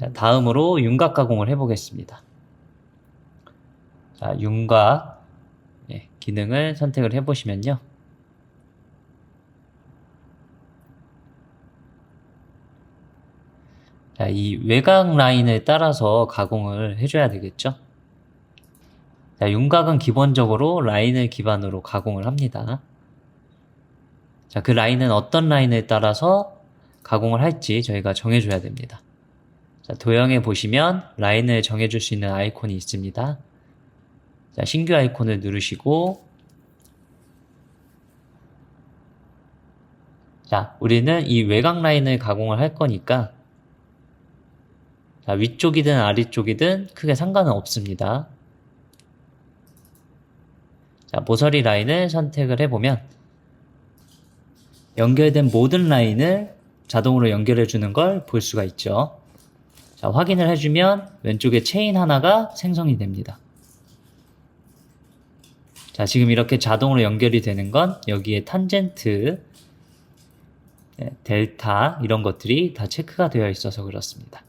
자, 다음으로 윤곽 가공을 해보겠습니다. 자, 윤곽 기능을 선택을 해보시면요. 자, 이 외곽 라인을 따라서 가공을 해줘야 되겠죠. 자, 윤곽은 기본적으로 라인을 기반으로 가공을 합니다. 자, 그 라인은 어떤 라인을 따라서 가공을 할지 저희가 정해줘야 됩니다. 자, 도형에 보시면 라인을 정해줄 수 있는 아이콘이 있습니다. 자, 신규 아이콘을 누르시고, 자, 우리는 이 외곽 라인을 가공을 할 거니까, 자, 위쪽이든 아래쪽이든 크게 상관은 없습니다. 자, 모서리 라인을 선택을 해보면, 연결된 모든 라인을 자동으로 연결해 주는 걸 볼 수가 있죠. 자, 확인을 해주면 왼쪽에 체인 하나가 생성이 됩니다. 자, 지금 이렇게 자동으로 연결이 되는 건 여기에 탄젠트, 델타 이런 것들이 다 체크가 되어 있어서 그렇습니다.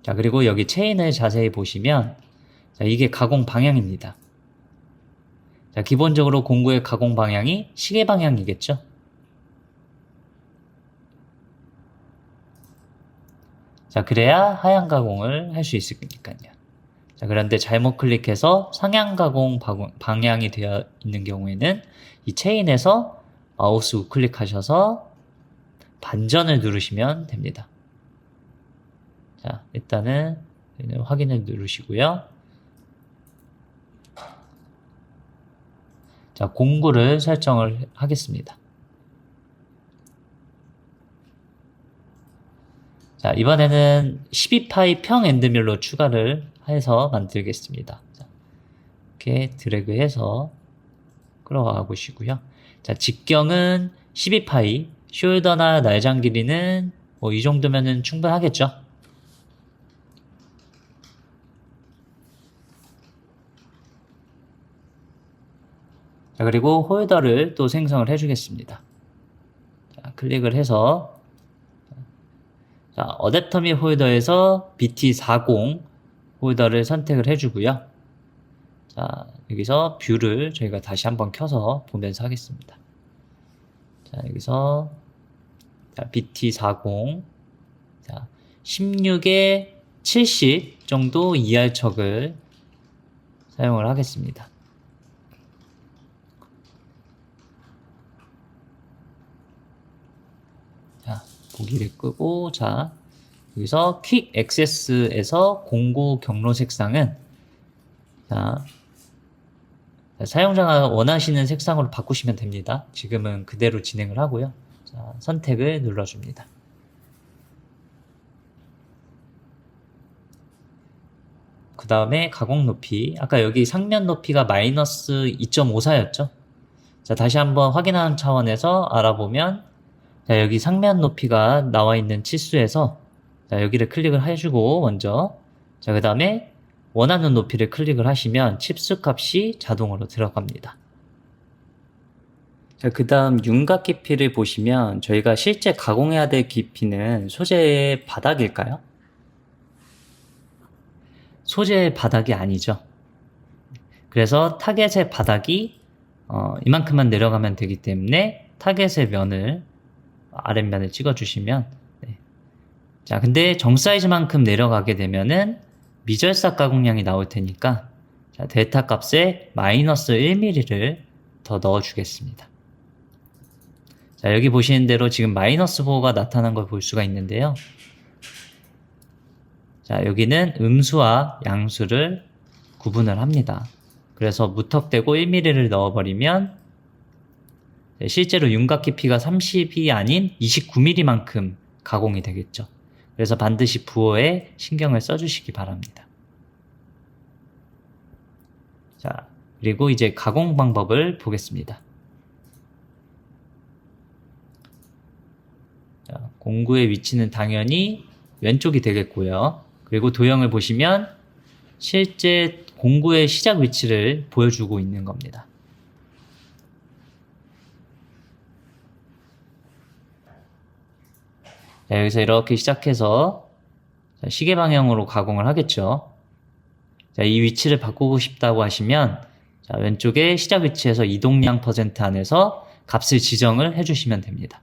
자, 그리고 여기 체인을 자세히 보시면 자, 이게 가공 방향입니다. 자, 기본적으로 공구의 가공 방향이 시계 방향이겠죠. 자, 그래야 하향 가공을 할 수 있으니까요. 자, 그런데 잘못 클릭해서 상향 가공 방향이 되어 있는 경우에는 이 체인에서 마우스 우클릭하셔서 반전을 누르시면 됩니다. 자, 일단은 확인을 누르시고요. 자, 공구를 설정을 하겠습니다. 자, 이번에는 12파이 평 엔드밀로 추가를 해서 만들겠습니다. 자, 이렇게 드래그해서 끌어가 보시고요. 자, 직경은 12파이, 숄더나 날장 길이는 뭐 이 정도면은 충분하겠죠. 자, 그리고 홀더를 또 생성을 해주겠습니다. 자, 클릭을 해서 자, 어댑터 및 홀더에서 BT40 홀더를 선택을 해주고요. 자, 여기서 뷰를 저희가 다시 한번 켜서 보면서 하겠습니다. 자, 여기서 자, BT40 자, 16에 70 정도 ER척을 사용을 하겠습니다. 자, 보기를 끄고 자, 여기서 퀵 액세스에서 공구 경로 색상은 자, 사용자가 원하시는 색상으로 바꾸시면 됩니다. 지금은 그대로 진행을 하고요. 자, 선택을 눌러줍니다. 그 다음에 가공 높이, 아까 여기 상면 높이가 마이너스 2.54였죠? 자, 다시 한번 확인하는 차원에서 알아보면 자, 여기 상면 높이가 나와 있는 치수에서 자, 여기를 클릭을 해주고 먼저 자, 그 다음에 원하는 높이를 클릭을 하시면 칩수 값이 자동으로 들어갑니다. 자, 그 다음 윤곽 깊이를 보시면 저희가 실제 가공해야 될 깊이는 소재의 바닥일까요? 소재의 바닥이 아니죠. 그래서 타겟의 바닥이 이만큼만 내려가면 되기 때문에 타겟의 면을 아랫면을 찍어주시면 네. 자, 근데 정 사이즈만큼 내려가게 되면은 미절삭 가공량이 나올 테니까 자, 델타 값에 마이너스 1mm를 더 넣어주겠습니다. 자, 여기 보시는 대로 지금 마이너스 4가 나타난 걸 볼 수가 있는데요. 자, 여기는 음수와 양수를 구분을 합니다. 그래서 무턱대고 1mm를 넣어버리면 실제로 윤곽 깊이가 30이 아닌 29mm만큼 가공이 되겠죠. 그래서 반드시 부호에 신경을 써주시기 바랍니다. 자, 그리고 이제 가공 방법을 보겠습니다. 자, 공구의 위치는 당연히 왼쪽이 되겠고요. 그리고 도형을 보시면 실제 공구의 시작 위치를 보여주고 있는 겁니다. 자, 여기서 이렇게 시작해서 자, 시계 방향으로 가공을 하겠죠. 자, 이 위치를 바꾸고 싶다고 하시면 자, 왼쪽에 시작 위치에서 이동량 % 안에서 값을 지정을 해주시면 됩니다.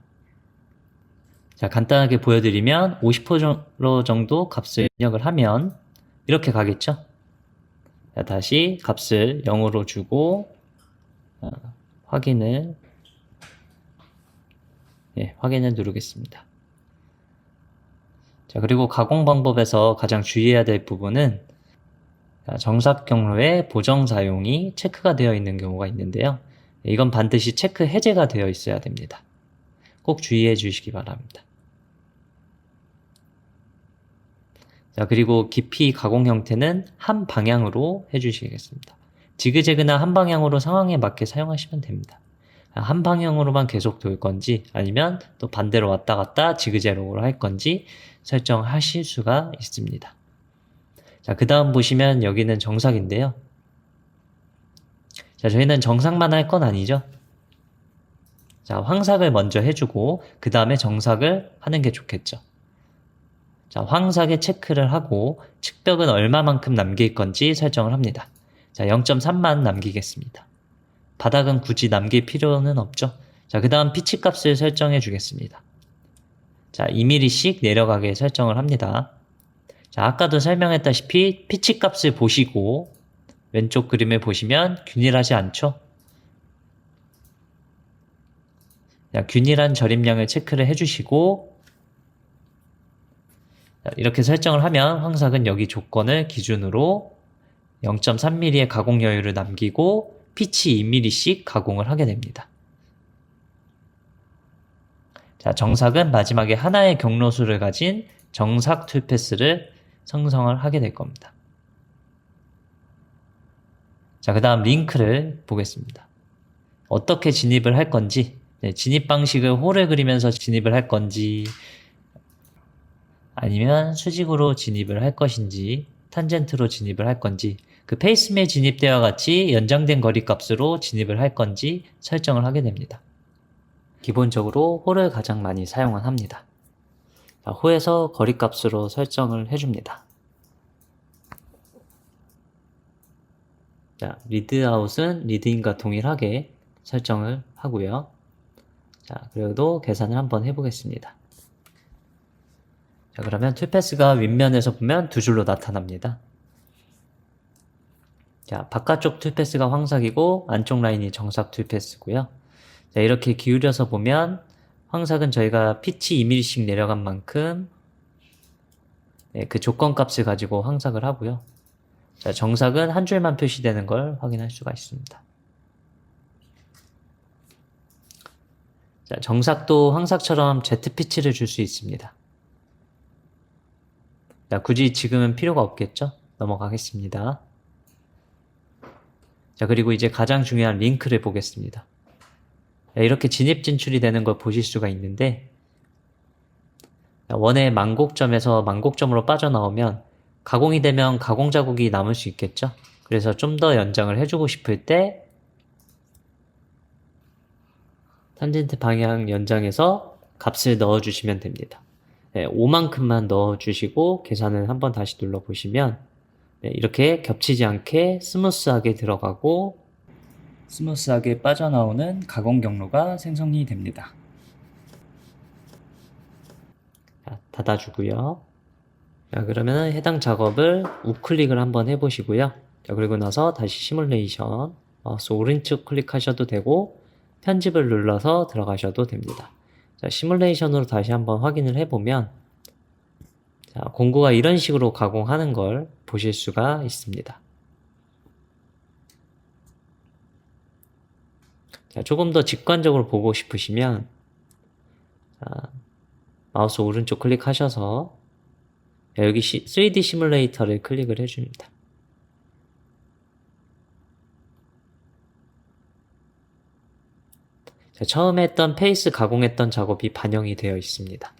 자, 간단하게 보여드리면 50% 정도 값을 입력을 하면 이렇게 가겠죠. 자, 다시 값을 0으로 주고 확인을 누르겠습니다. 자, 그리고 가공 방법에서 가장 주의해야 될 부분은 정삭 경로에 보정 사용이 체크가 되어 있는 경우가 있는데요. 이건 반드시 체크 해제가 되어 있어야 됩니다. 꼭 주의해 주시기 바랍니다. 자, 그리고 깊이 가공 형태는 한 방향으로 해주시겠습니다. 지그재그나 한 방향으로 상황에 맞게 사용하시면 됩니다. 한 방향으로만 계속 돌 건지 아니면 또 반대로 왔다 갔다 지그재그로 할 건지 설정하실 수가 있습니다. 자, 그 다음 보시면 여기는 정삭인데요. 자, 저희는 정삭만 할 건 아니죠. 자, 황삭을 먼저 해주고 그 다음에 정삭을 하는 게 좋겠죠. 자, 황삭에 체크를 하고 측벽은 얼마만큼 남길 건지 설정을 합니다. 자, 0.3만 남기겠습니다. 바닥은 굳이 남길 필요는 없죠. 자, 그 다음 피치 값을 설정해 주겠습니다. 자, 2mm씩 내려가게 설정을 합니다. 자, 아까도 설명했다시피 피치 값을 보시고 왼쪽 그림을 보시면 균일하지 않죠? 자, 균일한 절임량을 체크를 해주시고 이렇게 설정을 하면 황삭은 여기 조건을 기준으로 0.3mm의 가공 여유를 남기고 피치 2mm씩 가공을 하게 됩니다. 자, 정삭은 마지막에 하나의 경로수를 가진 정삭 툴패스를 생성을 하게 될 겁니다. 자, 그 다음 링크를 보겠습니다. 어떻게 진입을 할 건지, 진입 방식을 홀을 그리면서 진입을 할 건지 아니면 수직으로 진입을 할 것인지 탄젠트로 진입을 할 건지 그 페이스메 진입 때와 같이 연장된 거리 값으로 진입을 할 건지 설정을 하게 됩니다. 기본적으로 홀을 가장 많이 사용을 합니다. 자, 호에서 거리 값으로 설정을 해줍니다. 자, 리드아웃은 리드인과 동일하게 설정을 하고요. 자, 그래도 계산을 한번 해보겠습니다. 자, 그러면 툴패스가 윗면에서 보면 두 줄로 나타납니다. 자, 바깥쪽 툴패스가 황삭이고 안쪽 라인이 정삭 툴패스고요. 자, 이렇게 기울여서 보면 황삭은 저희가 피치 2mm씩 내려간 만큼 그 조건 값을 가지고 황삭을 하고요. 자, 정삭은 한 줄만 표시되는 걸 확인할 수가 있습니다. 자, 정삭도 황삭처럼 Z피치를 줄 수 있습니다. 자, 굳이 지금은 필요가 없겠죠? 넘어가겠습니다. 자, 그리고 이제 가장 중요한 링크를 보겠습니다. 자, 이렇게 진입 진출이 되는 걸 보실 수가 있는데 원의 만곡점에서 만곡점으로 빠져나오면 가공이 되면 가공 자국이 남을 수 있겠죠? 그래서 좀 더 연장을 해주고 싶을 때 탄젠트 방향 연장해서 값을 넣어주시면 됩니다. 네, 5만큼만 넣어주시고 계산을 한번 다시 눌러보시면 네, 이렇게 겹치지 않게 스무스하게 들어가고 스무스하게 빠져나오는 가공 경로가 생성이 됩니다. 자, 닫아주고요. 자, 그러면 해당 작업을 우클릭을 한번 해보시고요. 자, 그리고 나서 다시 시뮬레이션 마우스 오른쪽 클릭하셔도 되고 편집을 눌러서 들어가셔도 됩니다. 자, 시뮬레이션으로 다시 한번 확인을 해보면 자, 공구가 이런 식으로 가공하는 걸 보실 수가 있습니다. 자, 조금 더 직관적으로 보고 싶으시면 자, 마우스 오른쪽 클릭하셔서 여기 3D 시뮬레이터를 클릭을 해줍니다. 자, 처음에 했던 페이스 가공했던 작업이 반영이 되어 있습니다.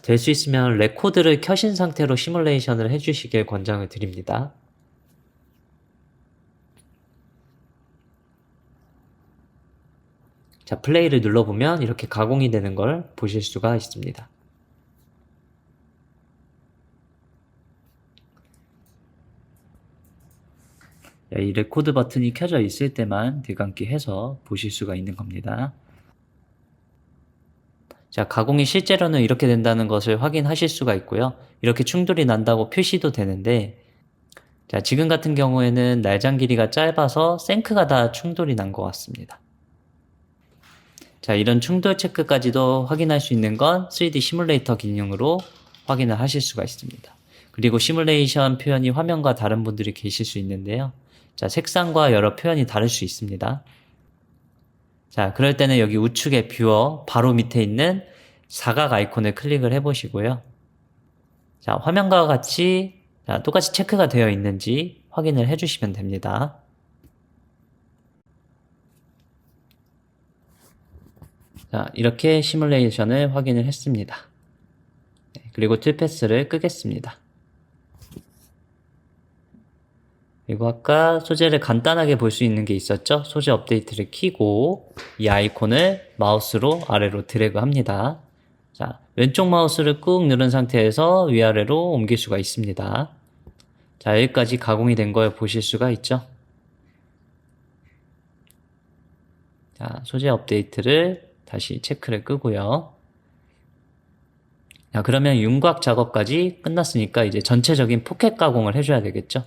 될 수 있으면 레코드를 켜신 상태로 시뮬레이션을 해주시길 권장을 드립니다. 자, 플레이를 눌러보면 이렇게 가공이 되는 걸 보실 수가 있습니다. 이 레코드 버튼이 켜져 있을 때만 들감기 해서 보실 수가 있는 겁니다. 자, 가공이 실제로는 이렇게 된다는 것을 확인하실 수가 있고요. 이렇게 충돌이 난다고 표시도 되는데, 자, 지금 같은 경우에는 날장 길이가 짧아서 생크가 다 충돌이 난 것 같습니다. 자, 이런 충돌 체크까지도 확인할 수 있는 건 3D 시뮬레이터 기능으로 확인을 하실 수가 있습니다. 그리고 시뮬레이션 표현이 화면과 다른 분들이 계실 수 있는데요. 자, 색상과 여러 표현이 다를 수 있습니다. 자, 그럴 때는 여기 우측에 뷰어 바로 밑에 있는 사각 아이콘을 클릭을 해보시고요. 자, 화면과 같이 똑같이 체크가 되어 있는지 확인을 해주시면 됩니다. 자, 이렇게 시뮬레이션을 확인을 했습니다. 그리고 툴패스를 끄겠습니다. 그리고 아까 소재를 간단하게 볼 수 있는 게 있었죠? 소재 업데이트를 키고 이 아이콘을 마우스로 아래로 드래그 합니다. 자, 왼쪽 마우스를 꾹 누른 상태에서 위아래로 옮길 수가 있습니다. 자, 여기까지 가공이 된 걸 보실 수가 있죠? 자, 소재 업데이트를 다시 체크를 끄고요. 자, 그러면 윤곽 작업까지 끝났으니까 이제 전체적인 포켓 가공을 해줘야 되겠죠?